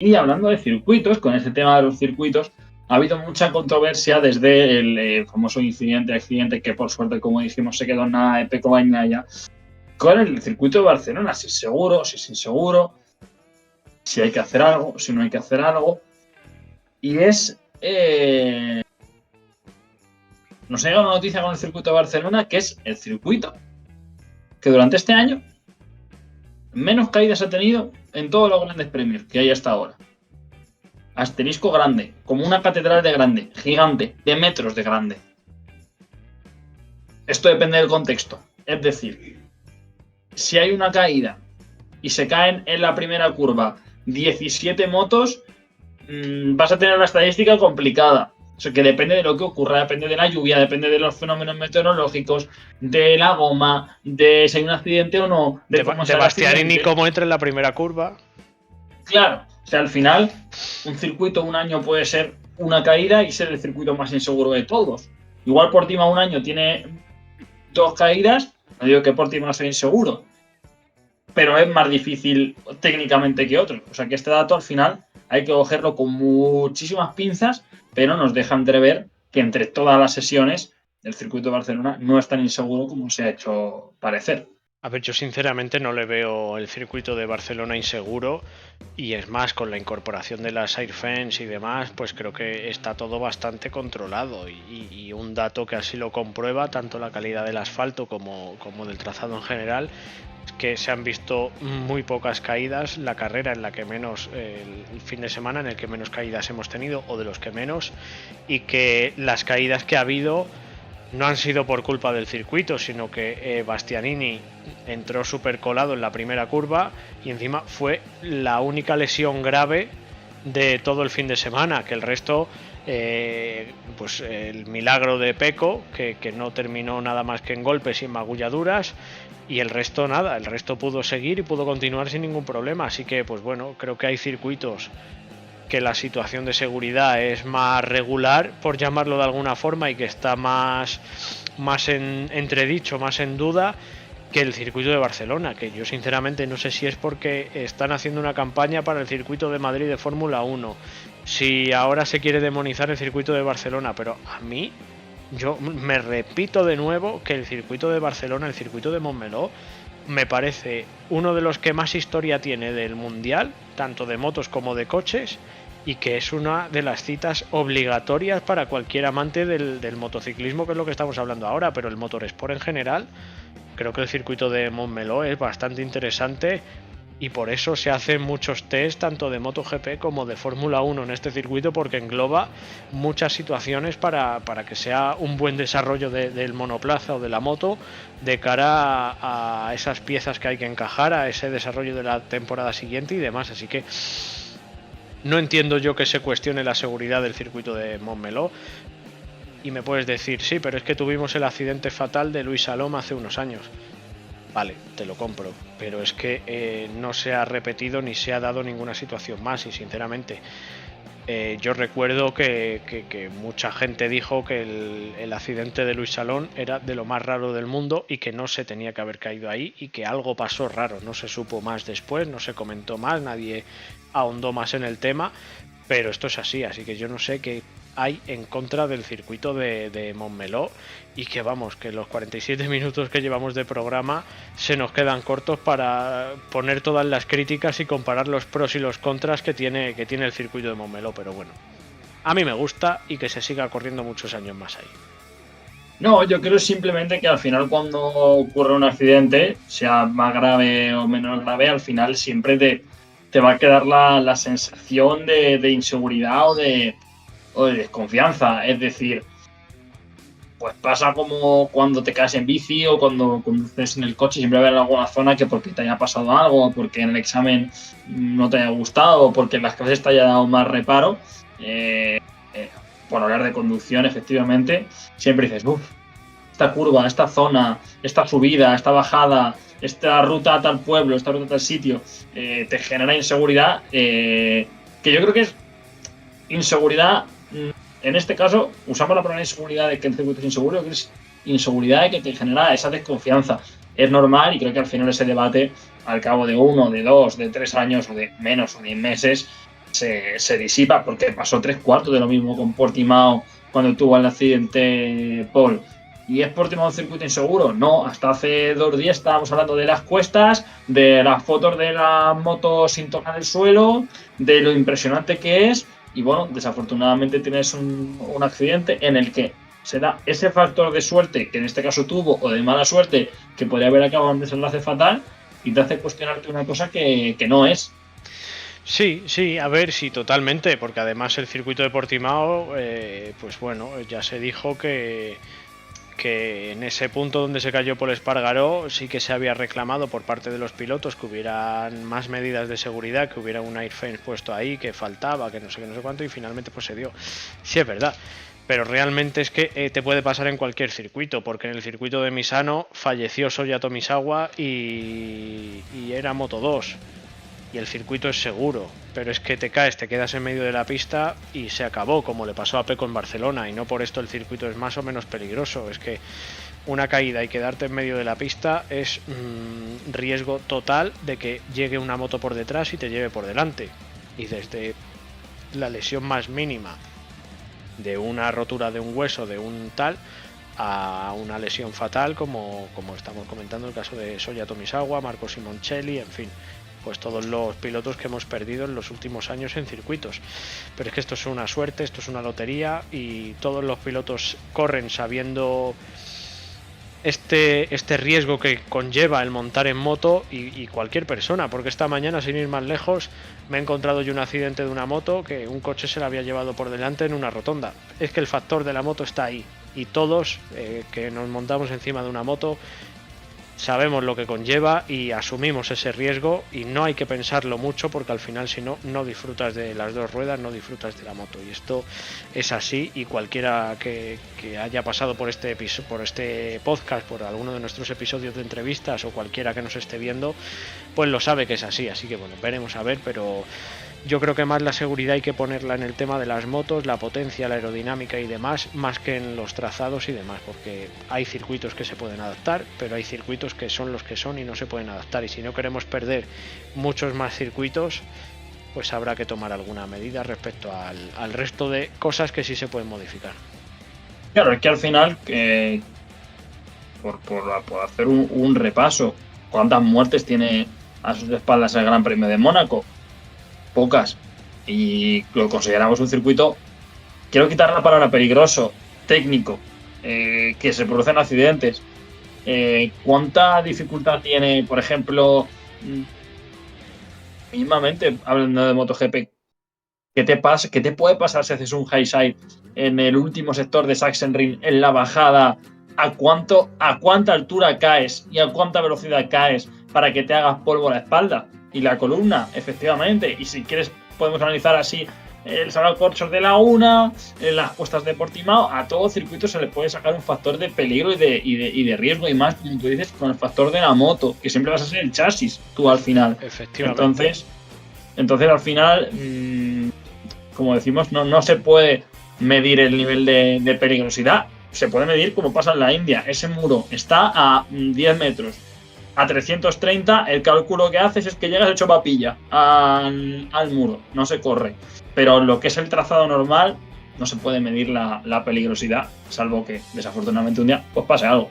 Y hablando de circuitos, con este tema de los circuitos, ha habido mucha controversia desde el famoso accidente que por suerte, como dijimos, se quedó en nada de Pecco Bagnaia, con el circuito de Barcelona, si es seguro, si es inseguro, si hay que hacer algo, si no hay que hacer algo. Y es... nos ha llegado una noticia con el circuito de Barcelona, que es el circuito que durante este año menos caídas ha tenido en todos los grandes premios que hay hasta ahora. Asterisco grande, como una catedral de grande, gigante, de metros de grande. Esto depende del contexto. Es decir, si hay una caída y se caen en la primera curva 17 motos, vas a tener una estadística complicada. O sea, que depende de lo que ocurra, depende de la lluvia, depende de los fenómenos meteorológicos, de la goma, de si hay un accidente o no, de Bastianini cómo entra en la primera curva. Claro, o sea, al final, un circuito un año puede ser una caída y ser el circuito más inseguro de todos. Igual Portimao un año tiene 2 caídas, no digo que Portimao sea inseguro, pero es más difícil técnicamente que otro. O sea que este dato al final hay que cogerlo con muchísimas pinzas, pero nos deja entrever que entre todas las sesiones el circuito de Barcelona no es tan inseguro como se ha hecho parecer. A ver, yo sinceramente no le veo el circuito de Barcelona inseguro, y es más, con la incorporación de las Airfence y demás, pues creo que está todo bastante controlado, y un dato que así lo comprueba, tanto la calidad del asfalto como del trazado en general, es que se han visto muy pocas caídas, la carrera en la que menos, el fin de semana en el que menos caídas hemos tenido, o de los que menos, y que las caídas que ha habido no han sido por culpa del circuito, sino que Bastianini entró súper colado en la primera curva y encima fue la única lesión grave de todo el fin de semana, que el resto, pues el milagro de Pecco, que no terminó nada más que en golpes y en magulladuras, y el resto nada, el resto pudo seguir y pudo continuar sin ningún problema. Así que pues bueno, creo que hay circuitos que la situación de seguridad es más regular, por llamarlo de alguna forma, y que está más en entredicho, más en duda, que el circuito de Barcelona, que yo sinceramente no sé si es porque están haciendo una campaña para el circuito de Madrid de Fórmula 1, si ahora se quiere demonizar el circuito de Barcelona, pero a mí, yo me repito de nuevo que el circuito de Barcelona, el circuito de Montmeló, me parece uno de los que más historia tiene del mundial, tanto de motos como de coches, y que es una de las citas obligatorias para cualquier amante del motociclismo, que es lo que estamos hablando ahora, pero el motorsport en general. Creo que el circuito de Montmeló es bastante interesante, y por eso se hacen muchos test tanto de MotoGP como de Fórmula 1 en este circuito, porque engloba muchas situaciones para que sea un buen desarrollo del monoplaza o de la moto de cara a esas piezas que hay que encajar, a ese desarrollo de la temporada siguiente y demás. Así que no entiendo yo que se cuestione la seguridad del circuito de Montmeló. Y me puedes decir, sí, pero es que tuvimos el accidente fatal de Luis Salom hace unos años. Vale, te lo compro, pero es que no se ha repetido ni se ha dado ninguna situación más, y sinceramente yo recuerdo que mucha gente dijo que el accidente de Luis Salom era de lo más raro del mundo y que no se tenía que haber caído ahí, y que algo pasó raro. No se supo más después, no se comentó más, nadie ahondó más en el tema, pero esto es así. Así que yo no sé qué hay en contra del circuito de Montmeló, y que vamos, que los 47 minutos que llevamos de programa se nos quedan cortos para poner todas las críticas y comparar los pros y los contras que tiene el circuito de Montmeló. Pero bueno, a mí me gusta, y que se siga corriendo muchos años más ahí. No, yo creo simplemente que al final, cuando ocurre un accidente, sea más grave o menos grave, al final siempre te va a quedar la sensación de inseguridad o de desconfianza. Es decir, pues pasa como cuando te caes en bici o cuando conduces en el coche, siempre va a haber alguna zona que porque te haya pasado algo, porque en el examen no te haya gustado, o porque en las clases te haya dado más reparo. Por hablar de conducción, efectivamente, siempre dices, esta curva, esta zona, esta subida, esta bajada, esta ruta a tal pueblo, esta ruta a tal sitio, te genera inseguridad, que yo creo que es inseguridad. En este caso, usamos la palabra inseguridad de que el circuito es inseguro, que es inseguridad de que te genera esa desconfianza. Es normal, y creo que al final ese debate, al cabo de 1, de 2, de 3 años, o de menos, o de meses, se disipa, porque pasó 3/4 de lo mismo con Portimao cuando tuvo el accidente Paul. ¿Y es Portimao un circuito inseguro? No, hasta hace 2 días estábamos hablando de las cuestas, de las fotos de las motos sin tocar el suelo, de lo impresionante que es, y bueno, desafortunadamente tienes un accidente en el que se da ese factor de suerte que en este caso tuvo, o de mala suerte, que podría haber acabado en desenlace fatal, y te hace cuestionarte una cosa que no es. Sí, a ver, sí, totalmente, porque además el circuito de Portimao, pues bueno, ya se dijo que en ese punto donde se cayó Paul Espargaró sí que se había reclamado por parte de los pilotos que hubieran más medidas de seguridad, que hubiera un air fence puesto ahí, que faltaba, que no sé qué, no sé cuánto, y finalmente pues se dio. Sí, es verdad. Pero realmente es que te puede pasar en cualquier circuito, porque en el circuito de Misano falleció Soya Tomisawa y era Moto 2. Y el circuito es seguro, pero es que te caes, te quedas en medio de la pista y se acabó, como le pasó a Peco en Barcelona, y no por esto el circuito es más o menos peligroso. Es que una caída y quedarte en medio de la pista es riesgo total de que llegue una moto por detrás y te lleve por delante. Y desde la lesión más mínima de una rotura de un hueso, de un tal, a una lesión fatal, como estamos comentando el caso de Soya Tomisawa, Marco Simoncelli, en fin, pues todos los pilotos que hemos perdido en los últimos años en circuitos. Pero es que esto es una suerte, esto es una lotería, y todos los pilotos corren sabiendo este riesgo que conlleva el montar en moto, y cualquier persona, porque esta mañana, sin ir más lejos, me he encontrado yo un accidente de una moto que un coche se la había llevado por delante en una rotonda. Es que el factor de la moto está ahí, y todos que nos montamos encima de una moto sabemos lo que conlleva y asumimos ese riesgo, y no hay que pensarlo mucho, porque al final, si no, no disfrutas de las dos ruedas, no disfrutas de la moto, y esto es así. Y cualquiera que haya pasado por este podcast, por alguno de nuestros episodios de entrevistas, o cualquiera que nos esté viendo, pues lo sabe que es así. Así que bueno, veremos a ver, pero yo creo que más la seguridad hay que ponerla en el tema de las motos, la potencia, la aerodinámica y demás, más que en los trazados y demás, porque hay circuitos que se pueden adaptar, pero hay circuitos que son los que son y no se pueden adaptar, y si no queremos perder muchos más circuitos, pues habrá que tomar alguna medida respecto al resto de cosas que sí se pueden modificar. Claro, es que al final, por hacer un repaso, ¿cuántas muertes tiene a sus espaldas el Gran Premio de Mónaco? Pocas. Y lo consideramos un circuito, quiero quitar la palabra peligroso, técnico, que se producen accidentes. ¿Cuánta dificultad tiene, por ejemplo, mismamente hablando de MotoGP? ¿Qué te puede pasar si haces un high side en el último sector de Sachsenring en la bajada? ¿A cuánta altura caes y a cuánta velocidad caes para que te hagas polvo la espalda y la columna? Efectivamente. Y si quieres, podemos analizar así el Salao Corchos de Laguna, en las cuestas de Portimao. A todo circuito se le puede sacar un factor de peligro y de riesgo, y más, como tú dices, con el factor de la moto, que siempre vas a ser el chasis tú al final. Efectivamente. Entonces al final, como decimos, no se puede medir el nivel de peligrosidad. Se puede medir como pasa en la India. Ese muro está a 10 metros. A 330, el cálculo que haces es que llegas hecho papilla al muro. No se corre. Pero lo que es el trazado normal, no se puede medir la peligrosidad, salvo que desafortunadamente un día pues pase algo.